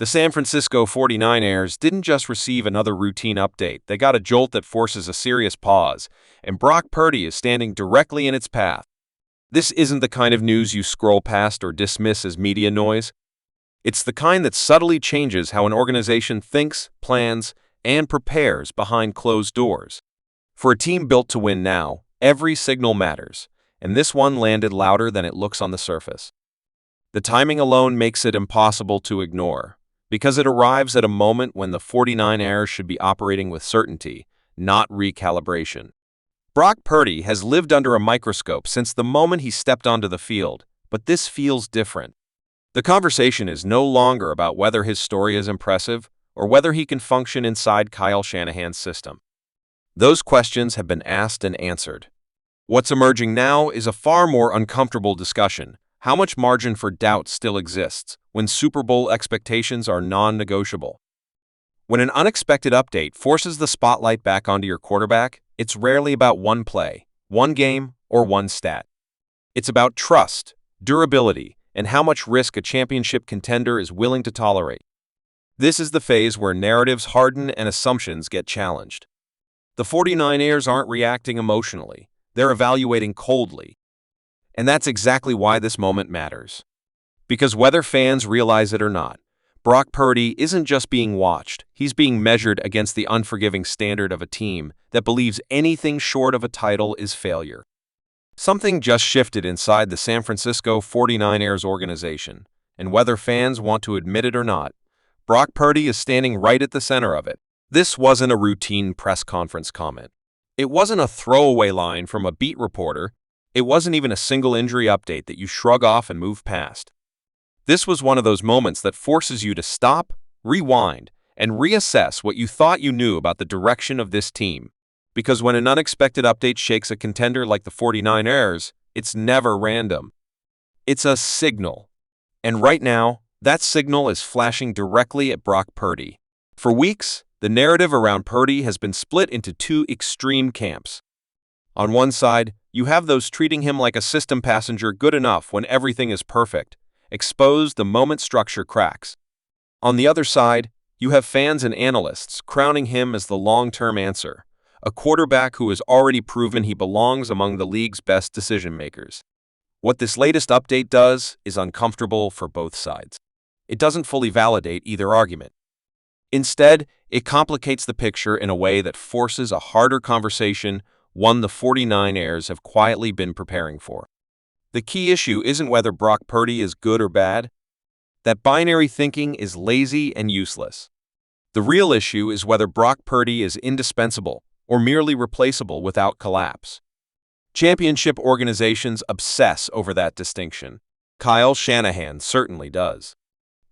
The San Francisco 49ers didn't just receive another routine update, they got a jolt that forces a serious pause, and Brock Purdy is standing directly in its path. This isn't the kind of news you scroll past or dismiss as media noise. It's the kind that subtly changes how an organization thinks, plans, and prepares behind closed doors. For a team built to win now, every signal matters, and this one landed louder than it looks on the surface. The timing alone makes it impossible to ignore, because it arrives at a moment when the 49ers should be operating with certainty, not recalibration. Brock Purdy has lived under a microscope since the moment he stepped onto the field, but this feels different. The conversation is no longer about whether his story is impressive or whether he can function inside Kyle Shanahan's system. Those questions have been asked and answered. What's emerging now is a far more uncomfortable discussion. How much margin for doubt still exists when Super Bowl expectations are non-negotiable? When an unexpected update forces the spotlight back onto your quarterback, it's rarely about one play, one game, or one stat. It's about trust, durability, and how much risk a championship contender is willing to tolerate. This is the phase where narratives harden and assumptions get challenged. The 49ers aren't reacting emotionally, they're evaluating coldly. And that's exactly why this moment matters. Because whether fans realize it or not, Brock Purdy isn't just being watched, he's being measured against the unforgiving standard of a team that believes anything short of a title is failure. Something just shifted inside the San Francisco 49ers organization, and whether fans want to admit it or not, Brock Purdy is standing right at the center of it. This wasn't a routine press conference comment. It wasn't a throwaway line from a beat reporter. It wasn't even a single injury update that you shrug off and move past. This was one of those moments that forces you to stop, rewind, and reassess what you thought you knew about the direction of this team. Because when an unexpected update shakes a contender like the 49ers, it's never random. It's a signal. And right now, that signal is flashing directly at Brock Purdy. For weeks, the narrative around Purdy has been split into two extreme camps. On one side, you have those treating him like a system passenger good enough when everything is perfect, exposed the moment structure cracks. On the other side, you have fans and analysts crowning him as the long-term answer, a quarterback who has already proven he belongs among the league's best decision-makers. What this latest update does is uncomfortable for both sides. It doesn't fully validate either argument. Instead, it complicates the picture in a way that forces a harder conversation, one the 49ers have quietly been preparing for. The key issue isn't whether Brock Purdy is good or bad. That binary thinking is lazy and useless. The real issue is whether Brock Purdy is indispensable or merely replaceable without collapse. Championship organizations obsess over that distinction. Kyle Shanahan certainly does.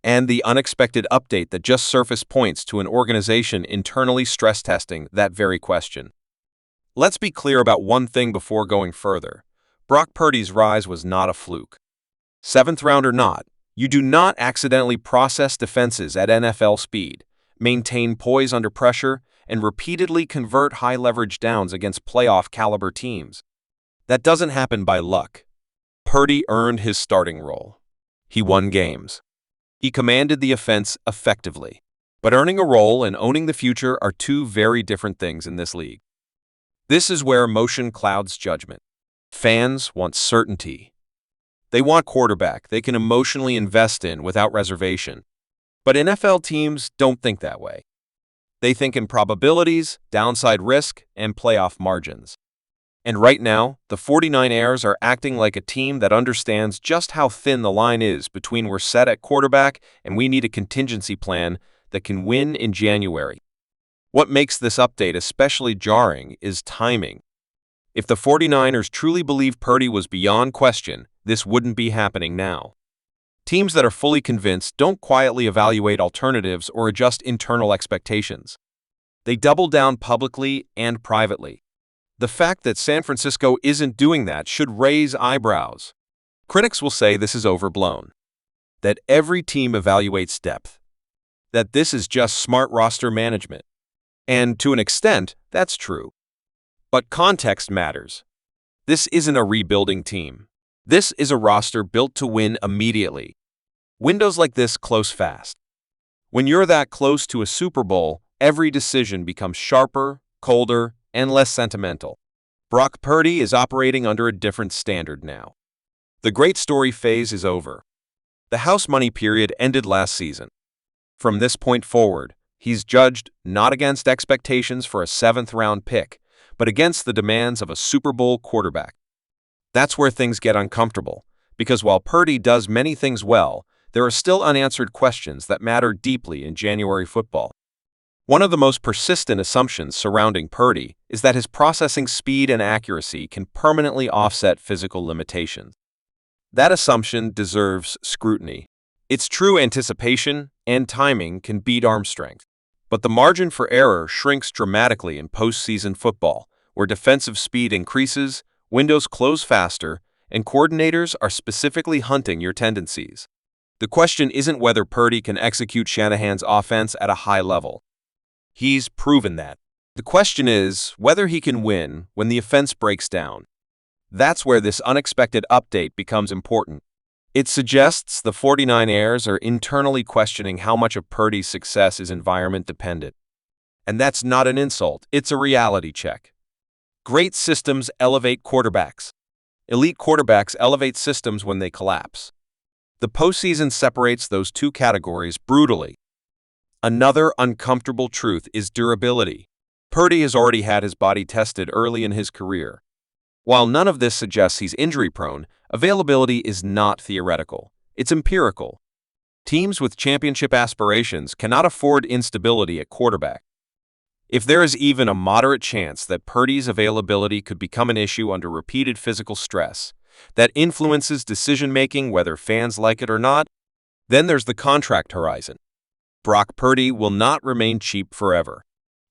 And the unexpected update that just surfaced points to an organization internally stress testing that very question. Let's be clear about one thing before going further. Brock Purdy's rise was not a fluke. Seventh round or not, you do not accidentally process defenses at NFL speed, maintain poise under pressure, and repeatedly convert high-leverage downs against playoff-caliber teams. That doesn't happen by luck. Purdy earned his starting role. He won games. He commanded the offense effectively. But earning a role and owning the future are two very different things in this league. This is where emotion clouds judgment. Fans want certainty. They want quarterback they can emotionally invest in without reservation. But NFL teams don't think that way. They think in probabilities, downside risk, and playoff margins. And right now, the 49ers are acting like a team that understands just how thin the line is between we're set at quarterback and we need a contingency plan that can win in January. What makes this update especially jarring is timing. If the 49ers truly believe Purdy was beyond question, this wouldn't be happening now. Teams that are fully convinced don't quietly evaluate alternatives or adjust internal expectations. They double down publicly and privately. The fact that San Francisco isn't doing that should raise eyebrows. Critics will say this is overblown, that every team evaluates depth, that this is just smart roster management. And to an extent, that's true. But context matters. This isn't a rebuilding team. This is a roster built to win immediately. Windows like this close fast. When you're that close to a Super Bowl, every decision becomes sharper, colder, and less sentimental. Brock Purdy is operating under a different standard now. The great story phase is over. The house money period ended last season. From this point forward, he's judged not against expectations for a seventh-round pick, but against the demands of a Super Bowl quarterback. That's where things get uncomfortable, because while Purdy does many things well, there are still unanswered questions that matter deeply in January football. One of the most persistent assumptions surrounding Purdy is that his processing speed and accuracy can permanently offset physical limitations. That assumption deserves scrutiny. Its true anticipation and timing can beat arm strength, but the margin for error shrinks dramatically in postseason football, where defensive speed increases, windows close faster, and coordinators are specifically hunting your tendencies. The question isn't whether Purdy can execute Shanahan's offense at a high level. He's proven that. The question is whether he can win when the offense breaks down. That's where this unexpected update becomes important. It suggests the 49ers are internally questioning how much of Purdy's success is environment dependent. And that's not an insult, it's a reality check. Great systems elevate quarterbacks. Elite quarterbacks elevate systems when they collapse. The postseason separates those two categories brutally. Another uncomfortable truth is durability. Purdy has already had his body tested early in his career. While none of this suggests he's injury-prone, availability is not theoretical. It's empirical. Teams with championship aspirations cannot afford instability at quarterback. If there is even a moderate chance that Purdy's availability could become an issue under repeated physical stress that influences decision-making whether fans like it or not, then there's the contract horizon. Brock Purdy will not remain cheap forever.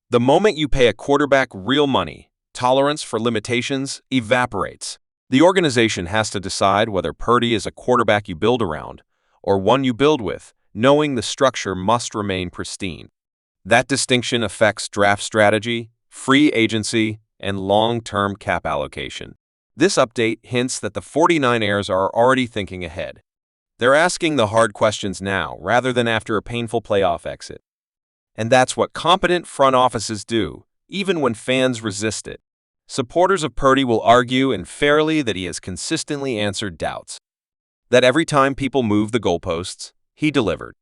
The moment you pay a quarterback real money, tolerance for limitations evaporates. The organization has to decide whether Purdy is a quarterback you build around or one you build with, knowing the structure must remain pristine. That distinction affects draft strategy, free agency, and long-term cap allocation. This update hints that the 49ers are already thinking ahead. They're asking the hard questions now rather than after a painful playoff exit. And that's what competent front offices do, even when fans resist it. Supporters of Purdy will argue, and fairly, that he has consistently answered doubts. That every time people move the goalposts, he delivered.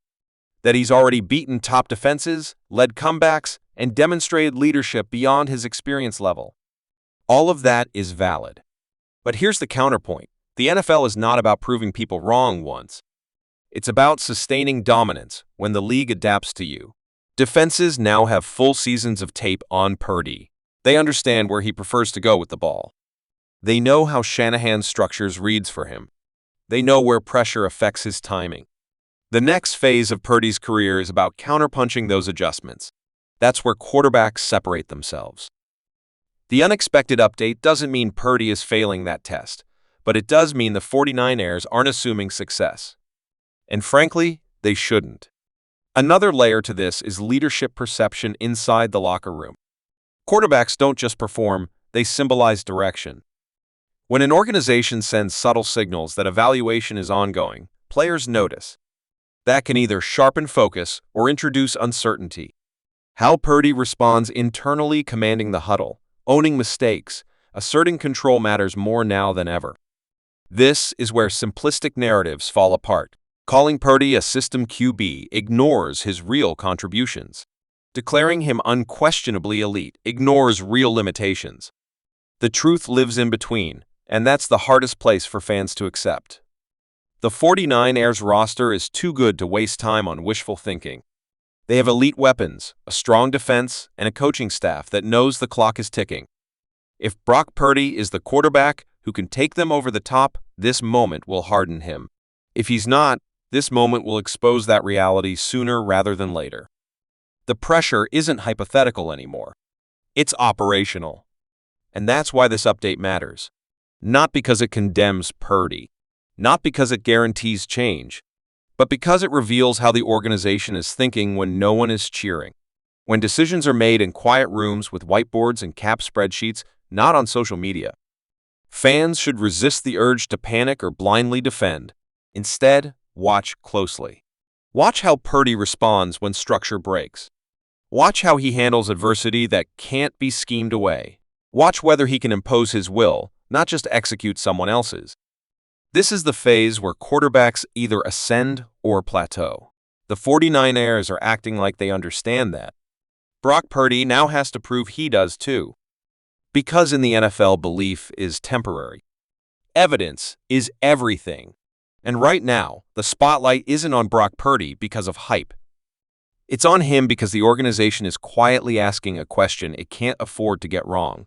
That he's already beaten top defenses, led comebacks, and demonstrated leadership beyond his experience level. All of that is valid. But here's the counterpoint. The NFL is not about proving people wrong once. It's about sustaining dominance when the league adapts to you. Defenses now have full seasons of tape on Purdy. They understand where he prefers to go with the ball. They know how Shanahan structures reads for him. They know where pressure affects his timing. The next phase of Purdy's career is about counterpunching those adjustments. That's where quarterbacks separate themselves. The unexpected update doesn't mean Purdy is failing that test, but it does mean the 49ers aren't assuming success. And frankly, they shouldn't. Another layer to this is leadership perception inside the locker room. Quarterbacks don't just perform, they symbolize direction. When an organization sends subtle signals that evaluation is ongoing, players notice. That can either sharpen focus or introduce uncertainty. How Purdy responds internally, commanding the huddle, owning mistakes, asserting control matters more now than ever. This is where simplistic narratives fall apart. Calling Purdy a system QB ignores his real contributions. Declaring him unquestionably elite ignores real limitations. The truth lives in between, and that's the hardest place for fans to accept. The 49ers roster is too good to waste time on wishful thinking. They have elite weapons, a strong defense, and a coaching staff that knows the clock is ticking. If Brock Purdy is the quarterback who can take them over the top, this moment will harden him. If he's not, this moment will expose that reality sooner rather than later. The pressure isn't hypothetical anymore. It's operational. And that's why this update matters. Not because it condemns Purdy, not because it guarantees change, but because it reveals how the organization is thinking when no one is cheering. When decisions are made in quiet rooms with whiteboards and cap spreadsheets, not on social media. Fans should resist the urge to panic or blindly defend. Instead, watch closely. Watch how Purdy responds when structure breaks. Watch how he handles adversity that can't be schemed away. Watch whether he can impose his will, not just execute someone else's. This is the phase where quarterbacks either ascend or plateau. The 49ers are acting like they understand that. Brock Purdy now has to prove he does too. Because in the NFL, belief is temporary. Evidence is everything. And right now, the spotlight isn't on Brock Purdy because of hype. It's on him because the organization is quietly asking a question it can't afford to get wrong.